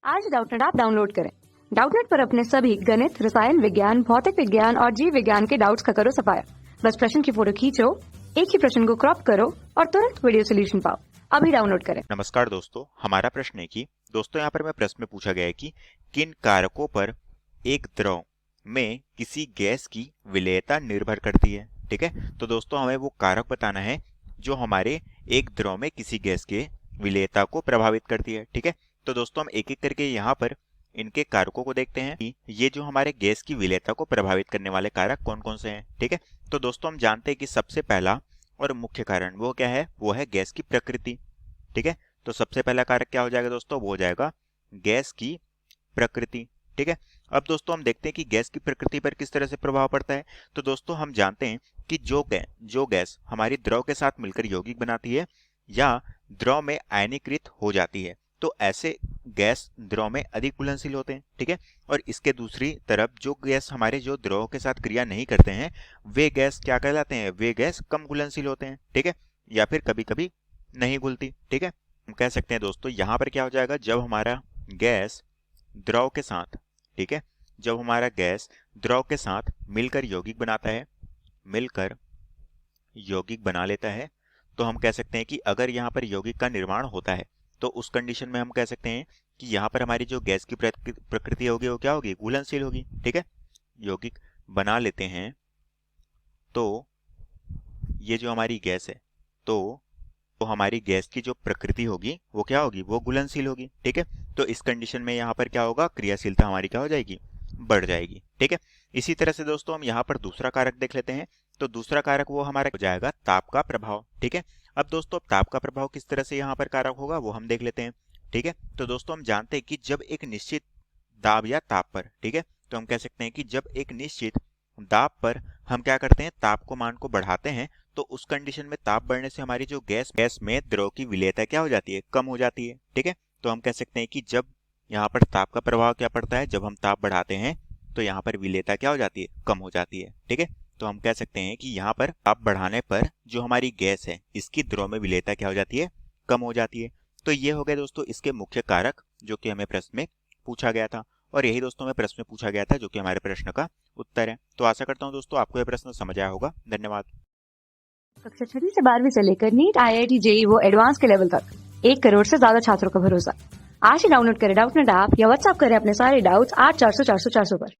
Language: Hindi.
आज डाउटनेट ऐप डाउनलोड करें। डाउटनेट पर अपने सभी गणित, रसायन विज्ञान, भौतिक विज्ञान और जीव विज्ञान के डाउट्स का करो सफाया। बस प्रश्न की फोटो खींचो, एक ही प्रश्न को क्रॉप करो और तुरंत वीडियो सोल्यूशन पाओ। अभी डाउनलोड करें। नमस्कार दोस्तों, हमारा प्रश्न है कि दोस्तों यहाँ पर प्रश्न में पूछा गया है कि किन कारकों पर एक द्रव में किसी गैस की विलेयता निर्भर करती है। ठीक है, तो दोस्तों हमें वो कारक बताना है जो हमारे एक द्रव में किसी गैस के विलेयता को प्रभावित करती है। ठीक है, तो दोस्तों हम एक एक करके यहाँ पर इनके कारकों को देखते हैं कि ये जो हमारे गैस की विलेयता को प्रभावित करने वाले कारक कौन कौन से हैं। ठीक है, तो दोस्तों हम जानते हैं कि सबसे पहला और मुख्य कारण वो क्या है, वो है गैस की प्रकृति। ठीक है, तो सबसे पहला कारक क्या हो जाएगा दोस्तों, वो हो जाएगा गैस की प्रकृति। ठीक है, अब दोस्तों हम देखते हैं कि गैस की प्रकृति पर किस तरह से प्रभाव पड़ता है। तो दोस्तों हम जानते हैं कि जो गैस हमारी द्रव के साथ मिलकर यौगिक बनाती है या द्रव में आयनीकृत हो जाती है, तो ऐसे गैस द्रव में अधिक घुलनशील होते हैं। ठीक है, और इसके दूसरी तरफ जो गैस हमारे जो द्रव के साथ क्रिया नहीं करते हैं, वे गैस क्या कहलाते हैं, वे गैस कम घुलनशील होते हैं। ठीक है, या फिर कभी कभी नहीं घुलती। ठीक है, हम कह सकते हैं दोस्तों यहाँ पर क्या हो जाएगा, जब हमारा गैस द्रव के साथ, ठीक है, जब हमारा गैस द्रव के साथ मिलकर यौगिक बनाता है, मिलकर यौगिक बना लेता है, तो हम कह सकते हैं कि अगर यहाँ पर यौगिक का निर्माण होता है तो उस कंडीशन में हम कह सकते हैं कि यहाँ पर हमारी जो गैस की प्रकृति होगी वो क्या होगी, घुलनशील होगी। ठीक है, यौगिक बना लेते हैं तो ये जो हमारी गैस है, तो हमारी गैस की जो प्रकृति होगी वो क्या होगी, वो घुलनशील होगी। ठीक है, तो इस कंडीशन में यहाँ पर क्या होगा, क्रियाशीलता हमारी क्या हो जाएगी, बढ़ जाएगी। ठीक है, इसी तरह से दोस्तों हम यहाँ पर दूसरा कारक देख लेते हैं। तो दूसरा कारक वो हमारा हो जाएगा ताप का प्रभाव। ठीक है, अब दोस्तों ताप का प्रभाव किस तरह से यहाँ पर कारक होगा वो हम देख लेते हैं। ठीक है, तो दोस्तों हम जानते हैं कि जब एक निश्चित दाब या ताप पर, ठीक है, तो हम कह सकते हैं कि जब एक निश्चित दाब पर हम क्या करते हैं, ताप को मान को बढ़ाते हैं, तो उस कंडीशन में ताप बढ़ने से हमारी जो गैस में द्रव की विलेयता क्या हो जाती है, कम हो जाती है। ठीक है, तो हम कह सकते हैं कि जब यहाँ पर ताप का प्रभाव क्या पड़ता है, जब हम ताप बढ़ाते हैं तो यहाँ पर विलेयता क्या हो जाती है, कम हो जाती है। ठीक है, तो हम कह सकते हैं कि यहाँ पर ताप बढ़ाने पर जो हमारी गैस है इसकी द्रव में विलेयता क्या हो जाती है, कम हो जाती है। तो ये हो गए दोस्तों इसके मुख्य कारक जो कि हमें प्रश्न में पूछा गया था, और यही दोस्तों हमें प्रश्न में पूछा गया था जो कि हमारे प्रश्न का उत्तर है। तो आशा करता हूँ दोस्तों आपको यह प्रश्न समझ आया होगा। धन्यवाद। कक्षा 6 से 12वीं से लेकर नीट, IIT, JEE वो एडवांस के लेवल तक 1 करोड़ से ज्यादा छात्रों का भरोसा। आज ही डाउनलोड करें डाउटनेट ऐप या व्हाट्सएप करें अपने सारे डाउट्स 8400 400 400 पर।